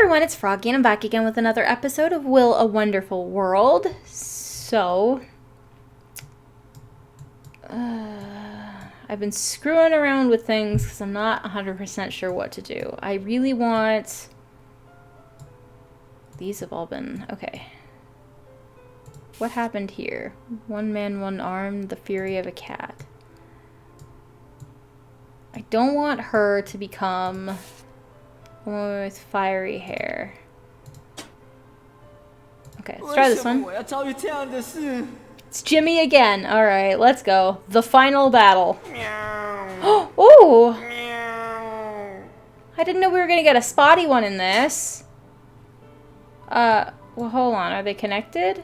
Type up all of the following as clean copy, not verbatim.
everyone, it's Froggy, and I'm back again with another episode of Will a Wonderful World. So, I've been screwing around with things because I'm not 100% sure what to do. I really want... These have all been... Okay. What happened here? One man, one arm, the fury of a cat. I don't want her to become... one with fiery hair. Okay, let's try this one. It's Jimmy again. Alright, let's go. The final battle. Oh! I didn't know we were gonna get a Spottie one in this. Well, hold on. Are they connected?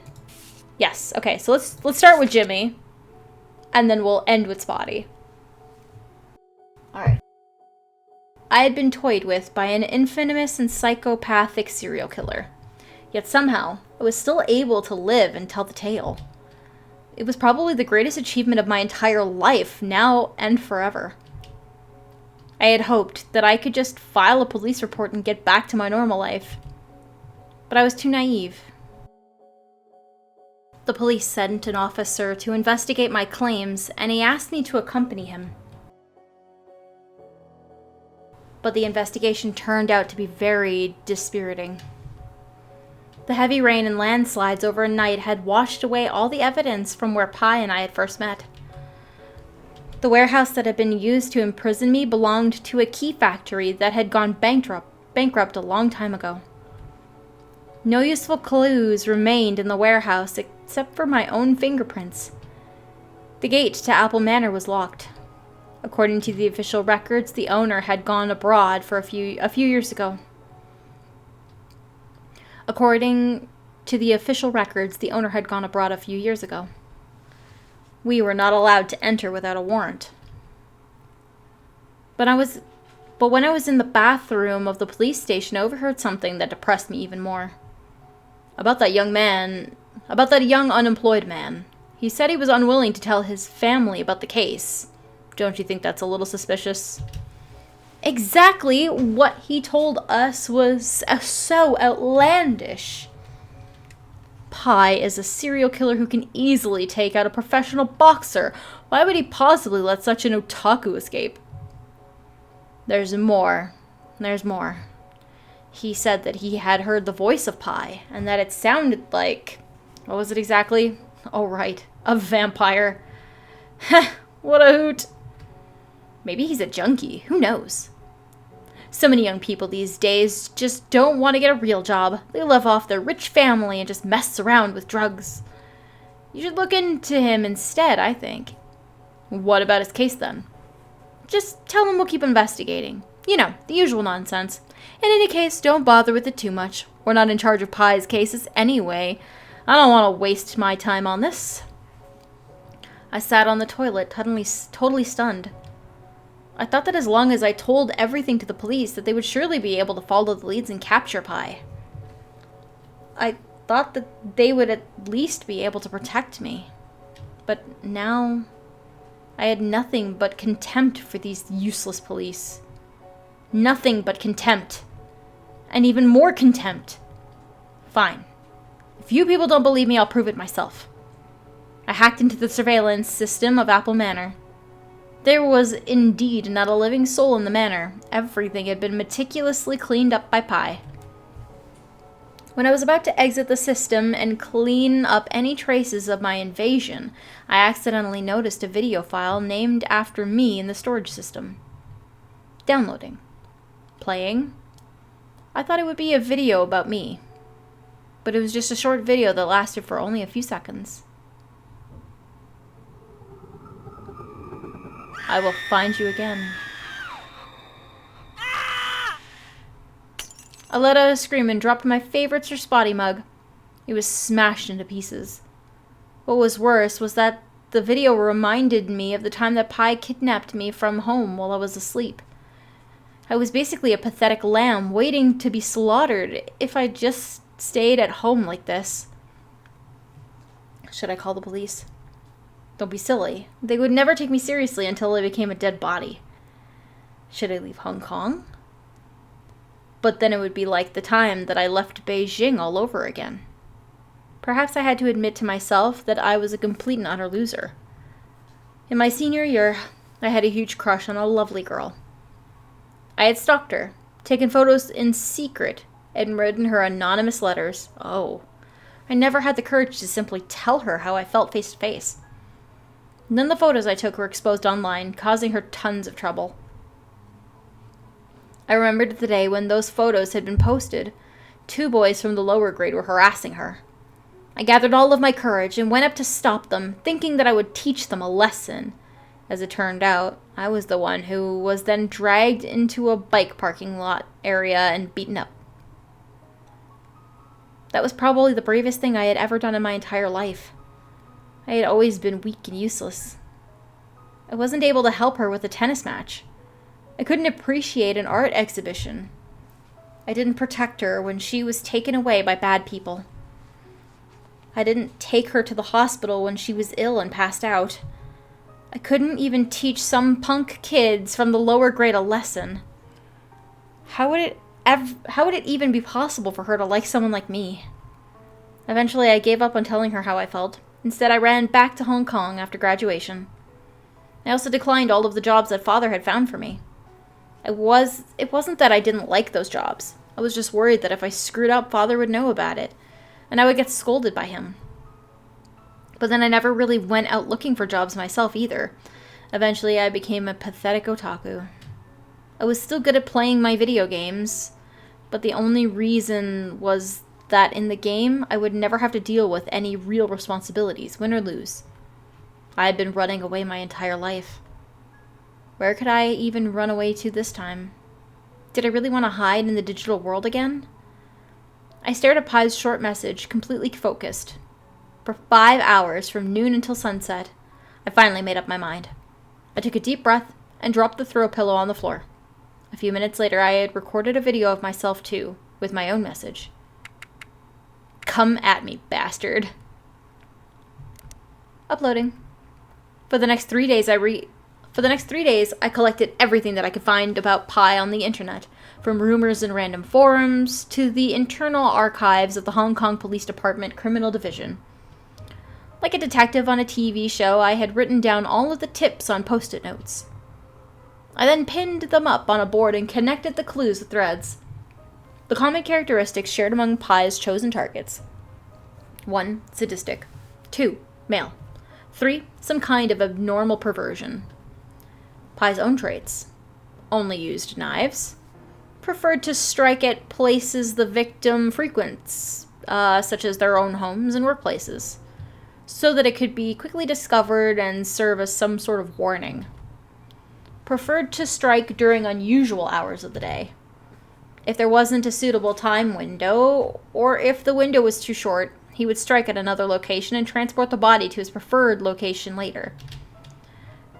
Yes. Okay, so let's start with Jimmy. And then we'll end with Spottie. Alright. I had been toyed with by an infamous and psychopathic serial killer. Yet somehow, I was still able to live and tell the tale. It was probably the greatest achievement of my entire life, now and forever. I had hoped that I could just file a police report and get back to my normal life. But I was too naive. The police sent an officer to investigate my claims, and he asked me to accompany him. But the investigation turned out to be very dispiriting. The heavy rain and landslides over a night had washed away all the evidence from where Pi and I had first met. The warehouse that had been used to imprison me belonged to a key factory that had gone bankrupt a long time ago. No useful clues remained in the warehouse except for my own fingerprints. The gate to Apple Manor was locked. According to the official records, the owner had gone abroad for a few years ago. According to the official records, the owner had gone abroad a few years ago. We were not allowed to enter without a warrant. But when I was in the bathroom of the police station, I overheard something that depressed me even more. About that young unemployed man. He said he was unwilling to tell his family about the case. Don't you think that's a little suspicious? Exactly what he told us was so outlandish. Pi is a serial killer who can easily take out a professional boxer. Why would he possibly let such an otaku escape? There's more. He said that he had heard the voice of Pi, and that it sounded like... What was it exactly? Oh, right. A vampire. Heh, what a hoot. Maybe he's a junkie. Who knows? So many young people these days just don't want to get a real job. They live off their rich family and just mess around with drugs. You should look into him instead, I think. What about his case, then? Just tell him we'll keep investigating. You know, the usual nonsense. In any case, don't bother with it too much. We're not in charge of Pi's cases anyway. I don't want to waste my time on this. I sat on the toilet, totally stunned. I thought that as long as I told everything to the police, that they would surely be able to follow the leads and capture Pi. I thought that they would at least be able to protect me. But now, I had nothing but contempt for these useless police. Nothing but contempt. And even more contempt. Fine. If you people don't believe me, I'll prove it myself. I hacked into the surveillance system of Apple Manor. There was indeed not a living soul in the manor. Everything had been meticulously cleaned up by Pi. When I was about to exit the system and clean up any traces of my invasion, I accidentally noticed a video file named after me in the storage system. Downloading. Playing. I thought it would be a video about me. But it was just a short video that lasted for only a few seconds. I will find you again. I let out a scream and dropped my favorite Sir Spottie mug. It was smashed into pieces. What was worse was that the video reminded me of the time that Pi kidnapped me from home while I was asleep. I was basically a pathetic lamb waiting to be slaughtered if I just stayed at home like this. Should I call the police? Don't be silly. They would never take me seriously until I became a dead body. Should I leave Hong Kong? but then it would be like the time that I left Beijing all over again. Perhaps I had to admit to myself that I was a complete and utter loser. In my senior year, I had a huge crush on a lovely girl. I had stalked her, taken photos in secret, and written her anonymous letters. Oh, I never had the courage to simply tell her how I felt face to face. And then the photos I took were exposed online, causing her tons of trouble. I remembered the day when those photos had been posted. 2 boys from the lower grade were harassing her. I gathered all of my courage and went up to stop them, thinking that I would teach them a lesson. As it turned out, I was the one who was then dragged into a bike parking lot area and beaten up. That was probably the bravest thing I had ever done in my entire life. I had always been weak and useless. I wasn't able to help her with a tennis match. I couldn't appreciate an art exhibition. I didn't protect her when she was taken away by bad people. I didn't take her to the hospital when she was ill and passed out. I couldn't even teach some punk kids from the lower grade a lesson. How would it even be possible for her to like someone like me? Eventually, I gave up on telling her how I felt. Instead, I ran back to Hong Kong after graduation. I also declined all of the jobs that Father had found for me. It wasn't that I didn't like those jobs. I was just worried that if I screwed up, Father would know about it, and I would get scolded by him. But then I never really went out looking for jobs myself either. Eventually, I became a pathetic otaku. I was still good at playing my video games, but the only reason was that in the game, I would never have to deal with any real responsibilities, win or lose. I had been running away my entire life. Where could I even run away to this time? Did I really want to hide in the digital world again? I stared at Pi's short message, completely focused. For 5 hours, from noon until sunset, I finally made up my mind. I took a deep breath and dropped the throw pillow on the floor. A few minutes later, I had recorded a video of myself too, with my own message. Come at me, bastard. Uploading. For the next 3 days, I collected everything that I could find about Pi on the internet, from rumors in random forums to the internal archives of the Hong Kong Police Department Criminal Division. Like a detective on a TV show, I had written down all of the tips on post-it notes. I then pinned them up on a board and connected the clues with threads. The common characteristics shared among Pi's chosen targets. 1. Sadistic. 2. Male. 3. Some kind of abnormal perversion. Pi's own traits. Only used knives. Preferred to strike at places the victim frequents, such as their own homes and workplaces, so that it could be quickly discovered and serve as some sort of warning. Preferred to strike during unusual hours of the day. If there wasn't a suitable time window, or if the window was too short, he would strike at another location and transport the body to his preferred location later.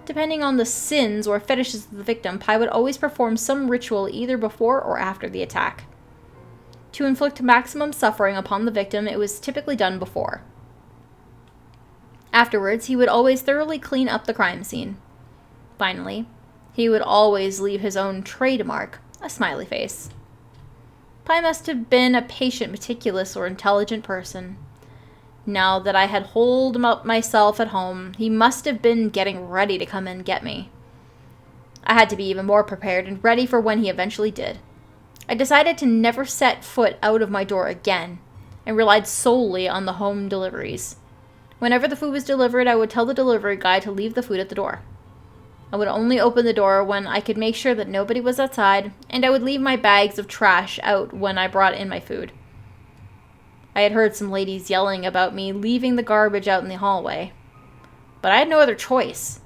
Depending on the sins or fetishes of the victim, Pi would always perform some ritual either before or after the attack. To inflict maximum suffering upon the victim, it was typically done before. Afterwards, he would always thoroughly clean up the crime scene. Finally, he would always leave his own trademark, a smiley face. Pi must have been a patient, meticulous, or intelligent person. Now that I had holed up myself at home, he must have been getting ready to come and get me. I had to be even more prepared and ready for when he eventually did. I decided to never set foot out of my door again, and relied solely on the home deliveries. Whenever the food was delivered, I would tell the delivery guy to leave the food at the door. I would only open the door when I could make sure that nobody was outside, and I would leave my bags of trash out when I brought in my food. I had heard some ladies yelling about me leaving the garbage out in the hallway, but I had no other choice.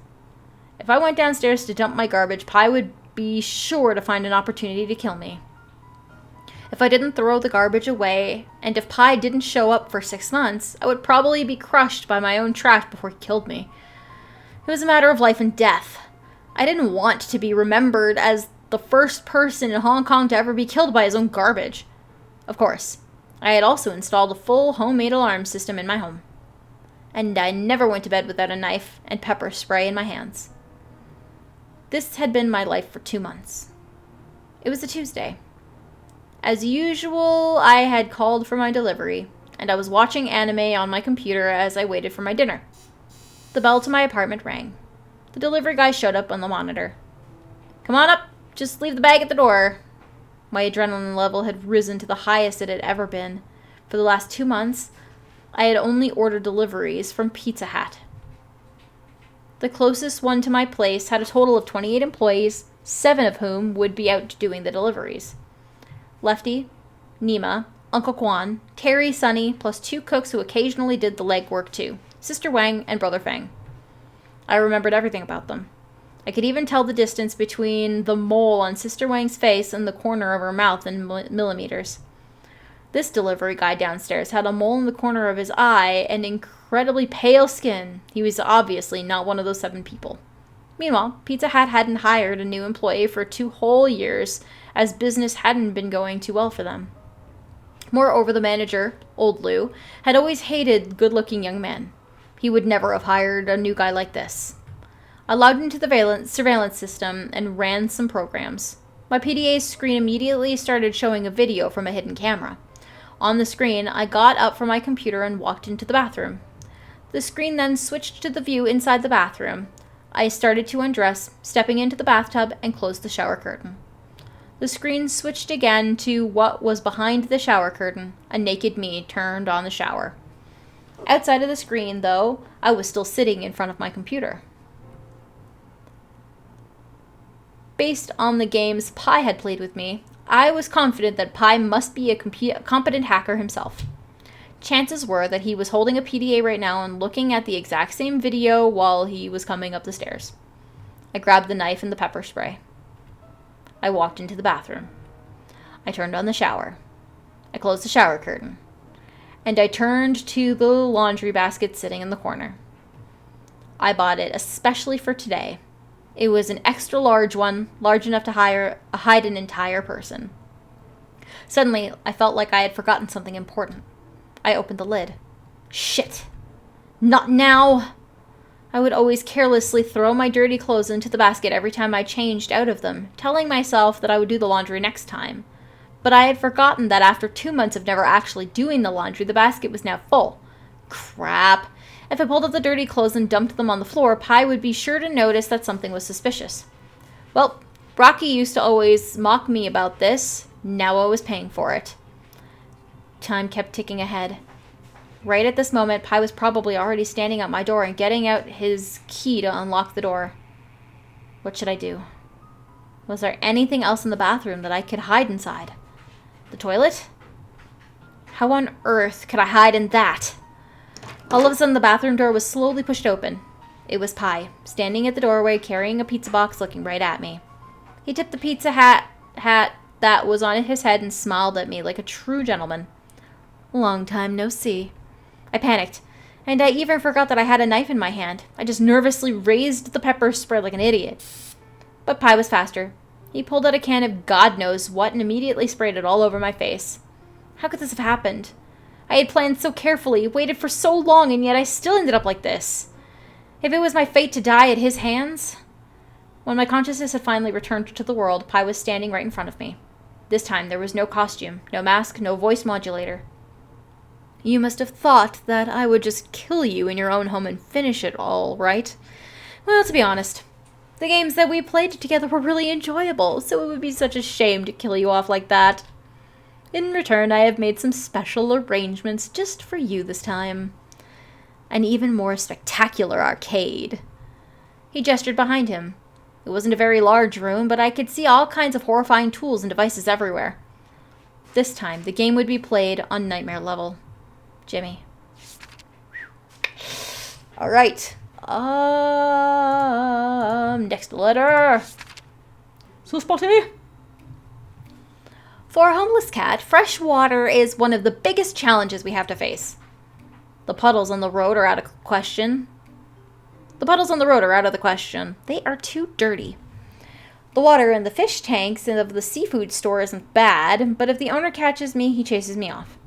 If I went downstairs to dump my garbage, Pi would be sure to find an opportunity to kill me. If I didn't throw the garbage away, and if Pi didn't show up for 6 months, I would probably be crushed by my own trash before he killed me. It was a matter of life and death. I didn't want to be remembered as the first person in Hong Kong to ever be killed by his own garbage. Of course, I had also installed a full homemade alarm system in my home. And I never went to bed without a knife and pepper spray in my hands. This had been my life for 2 months. It was a Tuesday. As usual, I had called for my delivery, and I was watching anime on my computer as I waited for my dinner. The bell to my apartment rang. The delivery guy showed up on the monitor. "Come on up, just leave the bag at the door." My adrenaline level had risen to the highest it had ever been. For the last 2 months, I had only ordered deliveries from Pizza Hut. The closest one to my place had a total of 28 employees, 7 of whom would be out doing the deliveries. Lefty, Nima, Uncle Kwan, Terry, Sunny, plus 2 cooks who occasionally did the legwork too, Sister Wang and Brother Fang. I remembered everything about them. I could even tell the distance between the mole on Sister Wang's face and the corner of her mouth in millimeters. This delivery guy downstairs had a mole in the corner of his eye and incredibly pale skin. He was obviously not one of those 7 people. Meanwhile, Pizza Hut hadn't hired a new employee for 2 whole years, as business hadn't been going too well for them. Moreover, the manager, Old Lou, had always hated good-looking young men. He would never have hired a new guy like this. I logged into the surveillance system and ran some programs. My PDA's screen immediately started showing a video from a hidden camera. On the screen, I got up from my computer and walked into the bathroom. The screen then switched to the view inside the bathroom. I started to undress, stepping into the bathtub, and closed the shower curtain. The screen switched again to what was behind the shower curtain. A naked me turned on the shower. Outside of the screen, though, I was still sitting in front of my computer. Based on the games Pi had played with me, I was confident that Pi must be a competent hacker himself. Chances were that he was holding a PDA right now and looking at the exact same video while he was coming up the stairs. I grabbed the knife and the pepper spray. I walked into the bathroom. I turned on the shower. I closed the shower curtain. And I turned to the laundry basket sitting in the corner. I bought it especially for today. It was an extra large one, large enough to hide an entire person. Suddenly, I felt like I had forgotten something important. I opened the lid. Shit! Not now! I would always carelessly throw my dirty clothes into the basket every time I changed out of them, telling myself that I would do the laundry next time. But I had forgotten that after 2 months of never actually doing the laundry, the basket was now full. Crap! If I pulled up the dirty clothes and dumped them on the floor, Pi would be sure to notice that something was suspicious. Well, Rocky used to always mock me about this. Now I was paying for it. Time kept ticking ahead. Right at this moment, Pi was probably already standing at my door and getting out his key to unlock the door. What should I do? Was there anything else in the bathroom that I could hide inside? The toilet? How on earth could I hide in that? All of a sudden, the bathroom door was slowly pushed open. It was Pi, standing at the doorway carrying a pizza box looking right at me. He tipped the pizza hat that was on his head and smiled at me like a true gentleman. Long time no see. I panicked, and I even forgot that I had a knife in my hand. I just nervously raised the pepper spray like an idiot. But Pi was faster. He pulled out a can of God knows what and immediately sprayed it all over my face. How could this have happened? I had planned so carefully, waited for so long, and yet I still ended up like this. If it was my fate to die at his hands... When my consciousness had finally returned to the world, Pi was standing right in front of me. This time there was no costume, no mask, no voice modulator. You must have thought that I would just kill you in your own home and finish it all, right? Well, to be honest, the games that we played together were really enjoyable, so it would be such a shame to kill you off like that. In return, I have made some special arrangements just for you this time. An even more spectacular arcade. He gestured behind him. It wasn't a very large room, but I could see all kinds of horrifying tools and devices everywhere. This time, the game would be played on Nightmare level. Jimmy. Alright. Next letter. So, Spottie? For a homeless cat, fresh water is one of the biggest challenges we have to face. The puddles on the road are out of question. They are too dirty. The water in the fish tanks and of the seafood store isn't bad, but if the owner catches me, he chases me off.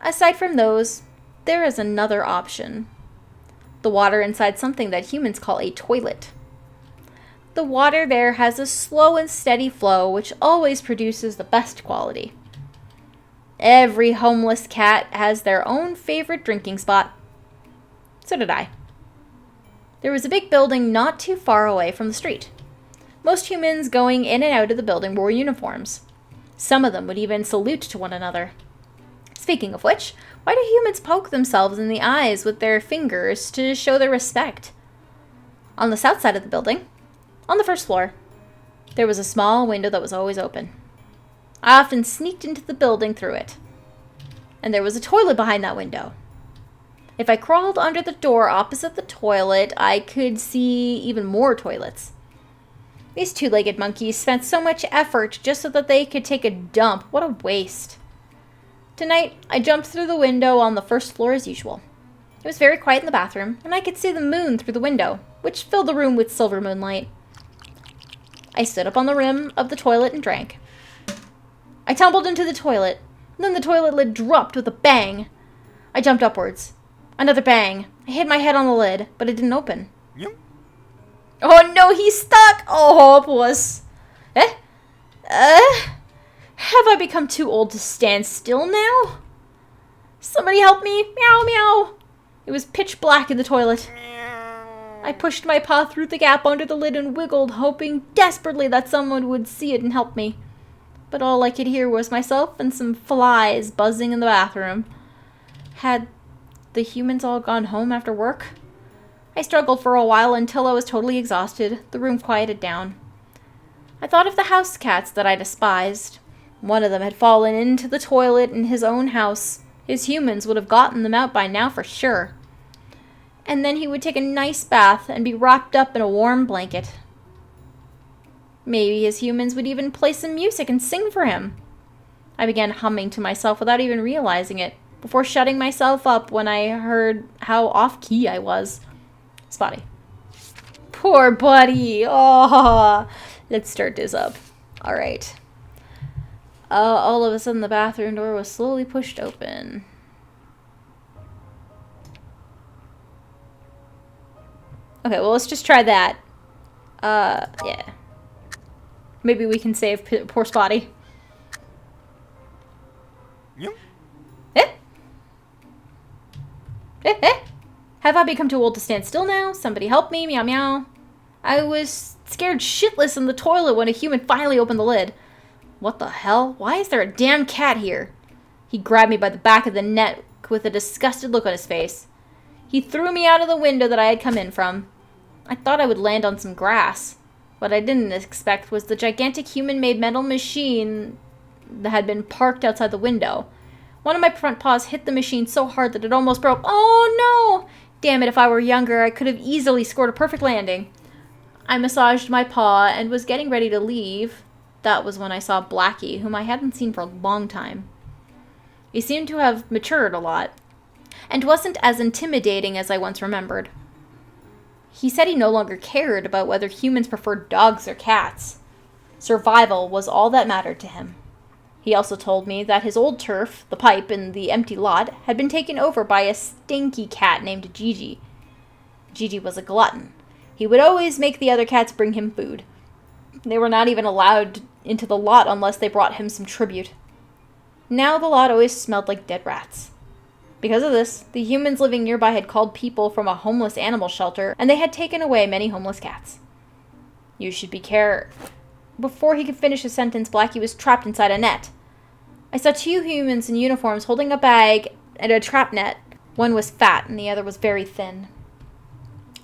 Aside from those, there is another option. The water inside something that humans call a toilet. The water there has a slow and steady flow, which always produces the best quality. Every homeless cat has their own favorite drinking spot. So did I. There was a big building not too far away from the street. Most humans going in and out of the building wore uniforms. Some of them would even salute to one another. Speaking of which, why do humans poke themselves in the eyes with their fingers to show their respect? On the south side of the building, on the first floor, there was a small window that was always open. I often sneaked into the building through it. And there was a toilet behind that window. If I crawled under the door opposite the toilet, I could see even more toilets. These two-legged monkeys spent so much effort just so that they could take a dump. What a waste. Tonight, I jumped through the window on the first floor as usual. It was very quiet in the bathroom, and I could see the moon through the window, which filled the room with silver moonlight. I stood up on the rim of the toilet and drank. I tumbled into the toilet, and then the toilet lid dropped with a bang. I jumped upwards. Another bang. I hit my head on the lid, but it didn't open. Yep. Oh no, he's stuck! Oh, puss. Have I become too old to stand still now? Somebody help me! Meow, meow! It was pitch black in the toilet. I pushed my paw through the gap under the lid and wiggled, hoping desperately that someone would see it and help me. But all I could hear was myself and some flies buzzing in the bathroom. Had the humans all gone home after work? I struggled for a while until I was totally exhausted. The room quieted down. I thought of the house cats that I despised. One of them had fallen into the toilet in his own house. His humans would have gotten them out by now for sure. And then he would take a nice bath and be wrapped up in a warm blanket. Maybe his humans would even play some music and sing for him. I began humming to myself without even realizing it, before shutting myself up when I heard how off-key I was. Spottie. Poor buddy. Oh, let's start this up. All right. All of a sudden, the bathroom door was slowly pushed open. Okay, well, let's just try that. Yeah. Maybe we can save poor Spottie. Yep. Have I become too old to stand still now? Somebody help me, meow meow. I was scared shitless in the toilet when a human finally opened the lid. What the hell? Why is there a damn cat here? He grabbed me by the back of the neck with a disgusted look on his face. He threw me out of the window that I had come in from. I thought I would land on some grass. What I didn't expect was the gigantic human-made metal machine that had been parked outside the window. One of my front paws hit the machine so hard that it almost broke. Oh no! Damn it, if I were younger, I could have easily scored a perfect landing. I massaged my paw and was getting ready to leave. That was when I saw Blackie, whom I hadn't seen for a long time. He seemed to have matured a lot, and wasn't as intimidating as I once remembered. He said he no longer cared about whether humans preferred dogs or cats. Survival was all that mattered to him. He also told me that his old turf, the pipe in the empty lot, had been taken over by a stinky cat named Gigi. Gigi was a glutton. He would always make the other cats bring him food. They were not even allowed into the lot unless they brought him some tribute. Now the lot always smelled like dead rats. Because of this, the humans living nearby had called people from a homeless animal shelter, and they had taken away many homeless cats. You should be careful. Before he could finish his sentence, Blackie was trapped inside a net. I saw two humans in uniforms holding a bag and a trap net. One was fat and the other was very thin.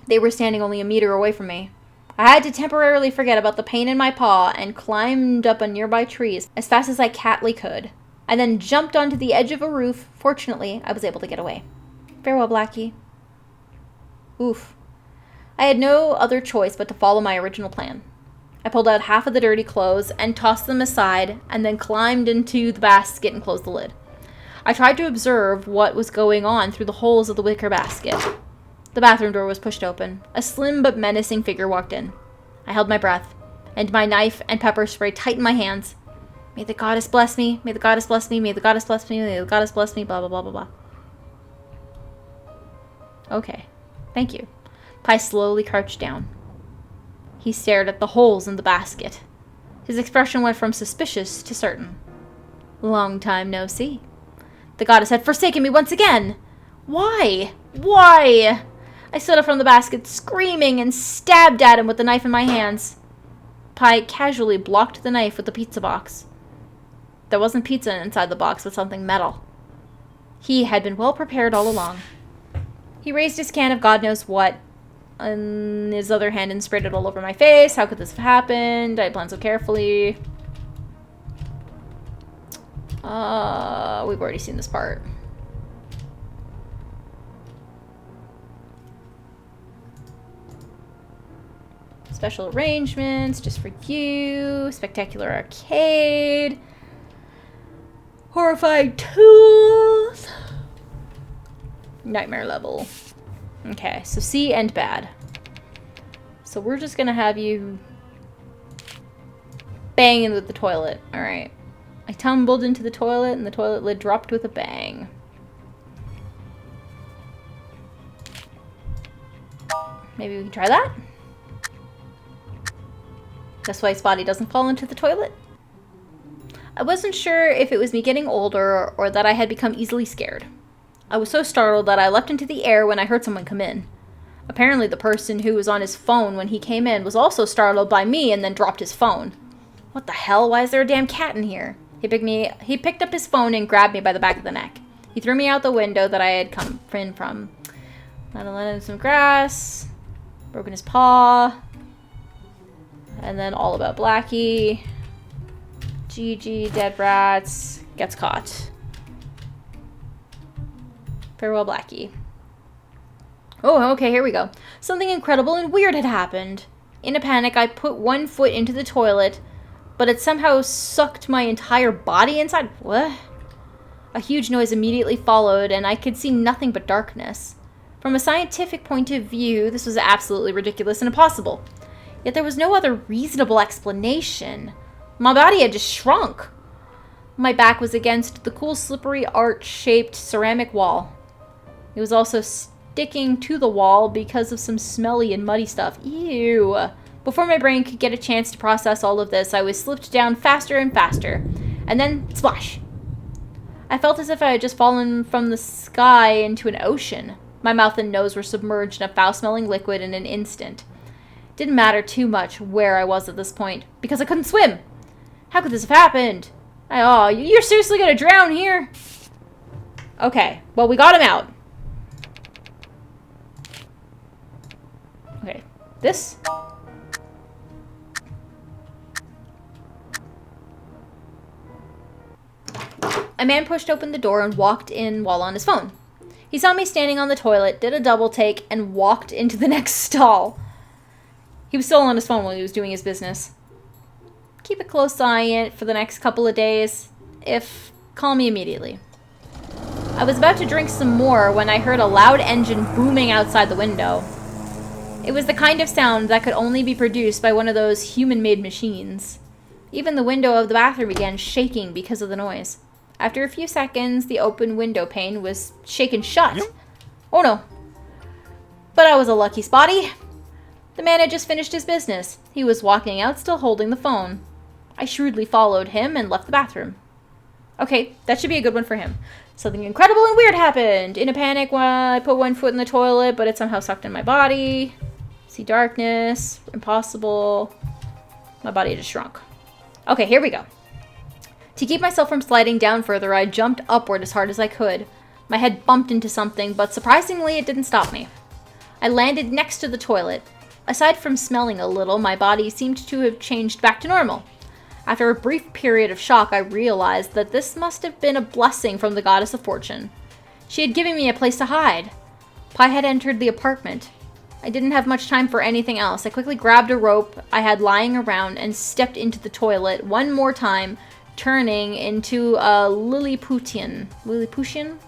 They were standing only a meter away from me. I had to temporarily forget about the pain in my paw and climbed up a nearby tree as fast as I catly could. I then jumped onto the edge of a roof. Fortunately, I was able to get away. Farewell, Blackie. Oof. I had no other choice but to follow my original plan. I pulled out half of the dirty clothes and tossed them aside, and then climbed into the basket and closed the lid. I tried to observe what was going on through the holes of the wicker basket. The bathroom door was pushed open. A slim but menacing figure walked in. I held my breath, and my knife and pepper spray tight in my hands. May the goddess bless me, may the goddess bless me, may the goddess bless me, may the goddess bless me, blah, blah, blah, blah, blah. Okay, thank you. Pi slowly crouched down. He stared at the holes in the basket. His expression went from suspicious to certain. Long time no see. The goddess had forsaken me once again. Why? Why? I stood up from the basket, screaming, and stabbed at him with the knife in my hands. Pie casually blocked the knife with the pizza box. There wasn't pizza inside the box, but something metal. He had been well prepared all along. He raised his can of God knows what in his other hand and sprayed it all over my face. How could this have happened? I planned so carefully. We've already seen this part. Special arrangements, just for you. Spectacular arcade. Horrifying tools. Nightmare level. Okay, so C and bad. So we're just gonna have you bang into the toilet. Alright. I tumbled into the toilet and the toilet lid dropped with a bang. Maybe we can try that? That's why Spottie doesn't fall into the toilet. I wasn't sure if it was me getting older or that I had become easily scared. I was so startled that I leapt into the air when I heard someone come in. Apparently the person who was on his phone when he came in was also startled by me and then dropped his phone. What the hell? Why is there a damn cat in here? He picked up his phone and grabbed me by the back of the neck. He threw me out the window that I had come in from. Landed in some grass. Broken his paw. And then all about Blackie. GG, dead rats. Gets caught. Farewell, Blackie. Oh, okay, here we go. Something incredible and weird had happened. In a panic, I put one foot into the toilet, but it somehow sucked my entire body inside. What? A huge noise immediately followed, and I could see nothing but darkness. From a scientific point of view, this was absolutely ridiculous and impossible. Yet there was no other reasonable explanation. My body had just shrunk. My back was against the cool, slippery, arch-shaped ceramic wall. It was also sticking to the wall because of some smelly and muddy stuff. Ew. Before my brain could get a chance to process all of this, I was slipped down faster and faster. And then, splash! I felt as if I had just fallen from the sky into an ocean. My mouth and nose were submerged in a foul-smelling liquid in an instant. It didn't matter too much where I was at this point, because I couldn't swim. How could this have happened? Oh, you're seriously gonna drown here? Okay, well, we got him out. Okay, this? A man pushed open the door and walked in while on his phone. He saw me standing on the toilet, did a double take, and walked into the next stall. He was still on his phone while he was doing his business. Keep a close eye on it for the next couple of days. Call me immediately. I was about to drink some more when I heard a loud engine booming outside the window. It was the kind of sound that could only be produced by one of those human-made machines. Even the window of the bathroom began shaking because of the noise. After a few seconds, the open window pane was shaken shut. Oh no. But I was a lucky Spottie. The man had just finished his business. He was walking out, still holding the phone. I shrewdly followed him and left the bathroom. Okay, that should be a good one for him. Something incredible and weird happened. In a panic, I put one foot in the toilet, but it somehow sucked in my body. See darkness. Impossible. My body just shrunk. Okay, here we go. To keep myself from sliding down further, I jumped upward as hard as I could. My head bumped into something, but surprisingly, it didn't stop me. I landed next to the toilet. Aside from smelling a little, my body seemed to have changed back to normal. After a brief period of shock, I realized that this must have been a blessing from the goddess of fortune. She had given me a place to hide. Pi had entered the apartment. I didn't have much time for anything else. I quickly grabbed a rope I had lying around and stepped into the toilet one more time, turning into a Lilliputian. Lilliputian?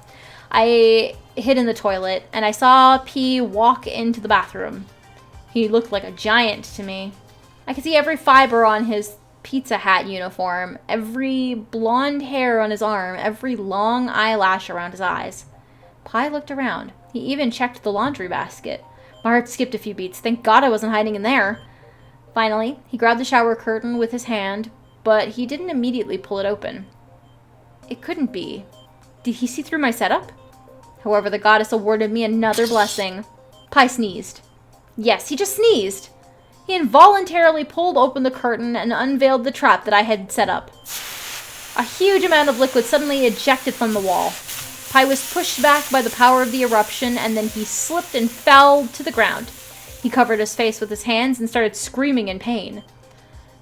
I hid in the toilet, and I saw P walk into the bathroom. He looked like a giant to me. I could see every fiber on his Pizza Hat uniform, every blonde hair on his arm, every long eyelash around his eyes. Pi looked around. He even checked the laundry basket. My heart skipped a few beats. Thank God I wasn't hiding in there. Finally, he grabbed the shower curtain with his hand, but he didn't immediately pull it open. It couldn't be. Did he see through my setup? However, the goddess awarded me another blessing. Pie sneezed. Yes, he just sneezed. He involuntarily pulled open the curtain and unveiled the trap that I had set up. A huge amount of liquid suddenly ejected from the wall. Pie was pushed back by the power of the eruption, and then he slipped and fell to the ground. He covered his face with his hands and started screaming in pain.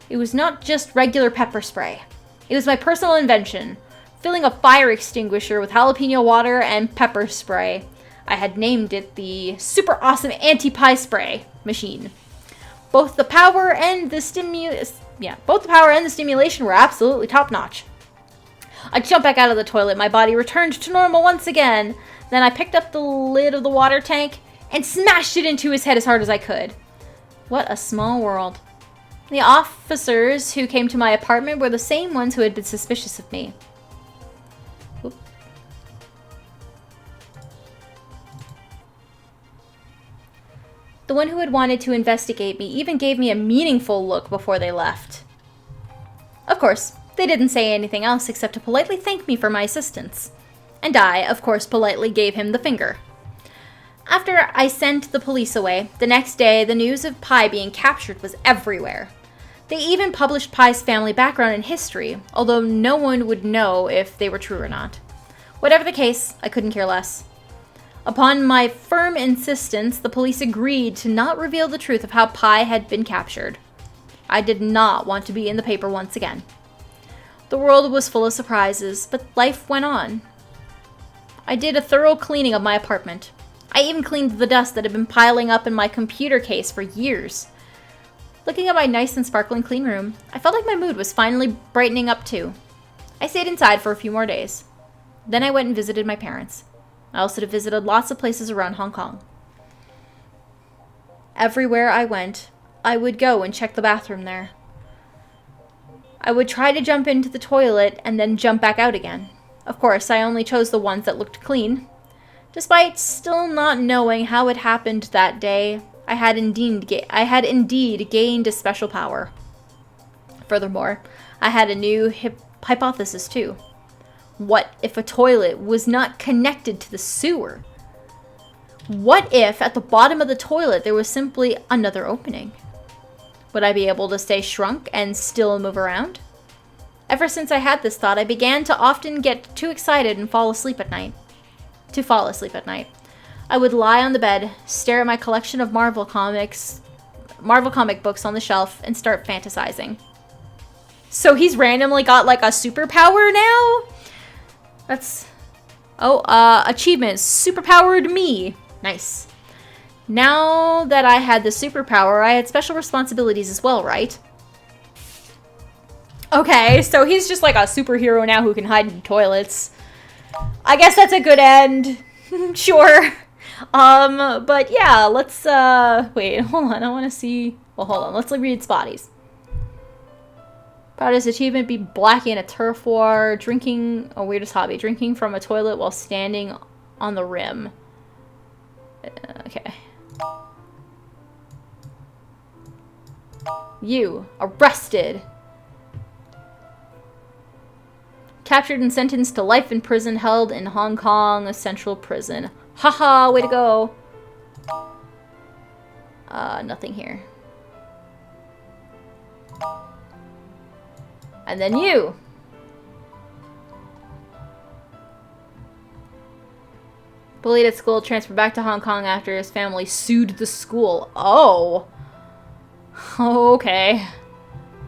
It was not just regular pepper spray. It was my personal invention, filling a fire extinguisher with jalapeno water and pepper spray. I had named it the Super Awesome Anti-Pie Spray Machine. Both the power and the stimulation were absolutely top-notch. I jumped back out of the toilet. My body returned to normal once again. Then I picked up the lid of the water tank and smashed it into his head as hard as I could. What a small world. The officers who came to my apartment were the same ones who had been suspicious of me. Oop. The one who had wanted to investigate me even gave me a meaningful look before they left. Of course, they didn't say anything else except to politely thank me for my assistance. And I, of course, politely gave him the finger. After I sent the police away, the next day the news of Pie being captured was everywhere. They even published Pie's family background and history, although no one would know if they were true or not. Whatever the case, I couldn't care less. Upon my firm insistence, the police agreed to not reveal the truth of how Pie had been captured. I did not want to be in the paper once again. The world was full of surprises, but life went on. I did a thorough cleaning of my apartment. I even cleaned the dust that had been piling up in my computer case for years. Looking at my nice and sparkling clean room, I felt like my mood was finally brightening up too. I stayed inside for a few more days. Then I went and visited my parents. I also visited lots of places around Hong Kong. Everywhere I went, I would go and check the bathroom there. I would try to jump into the toilet and then jump back out again. Of course, I only chose the ones that looked clean. Despite still not knowing how it happened that day, I had indeed gained a special power. Furthermore, I had a new hypothesis too. What if a toilet was not connected to the sewer? What if at the bottom of the toilet there was simply another opening? Would I be able to stay shrunk and still move around? Ever since I had this thought, I began to often get too excited and fall asleep at night. I would lie on the bed, stare at my collection of Marvel comic books on the shelf, and start fantasizing. So he's randomly got like a superpower now? Achievement, superpowered me. Nice. Now that I had the superpower, I had special responsibilities as well, right? Okay, so he's just like a superhero now who can hide in toilets. I guess that's a good end. Sure. But yeah, let's, wait, hold on, I want to see, well, hold on, let's read Spottie's. Proudest achievement, be Blackie in a turf war, drinking, weirdest hobby, drinking from a toilet while standing on the rim. Okay. You, arrested. Captured and sentenced to life in prison, held in Hong Kong Central Prison. Haha, way to go. Nothing here. And then you. Bullied at school, transferred back to Hong Kong after his family sued the school. Oh. Okay.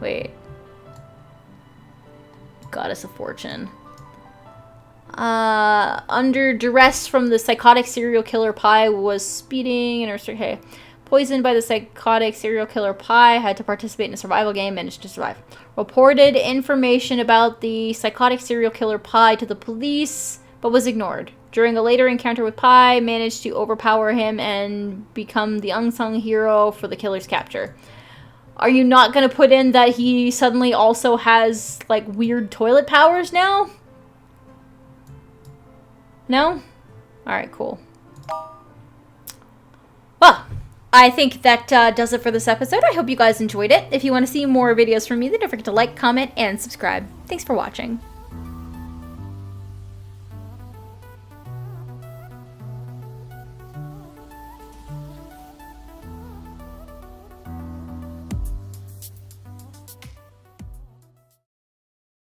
Wait. Goddess of Fortune. Under duress from the psychotic serial killer Pie was speeding and okay. Poisoned by the psychotic serial killer Pie, had to participate in a survival game, managed to survive. Reported information about the psychotic serial killer Pie to the police, but was ignored. During a later encounter with Pie, managed to overpower him and become the unsung hero for the killer's capture. Are you not going to put in that he suddenly also has, like, weird toilet powers now? No? Alright, cool. Well, I think that does it for this episode. I hope you guys enjoyed it. If you want to see more videos from me, then don't forget to like, comment, and subscribe. Thanks for watching.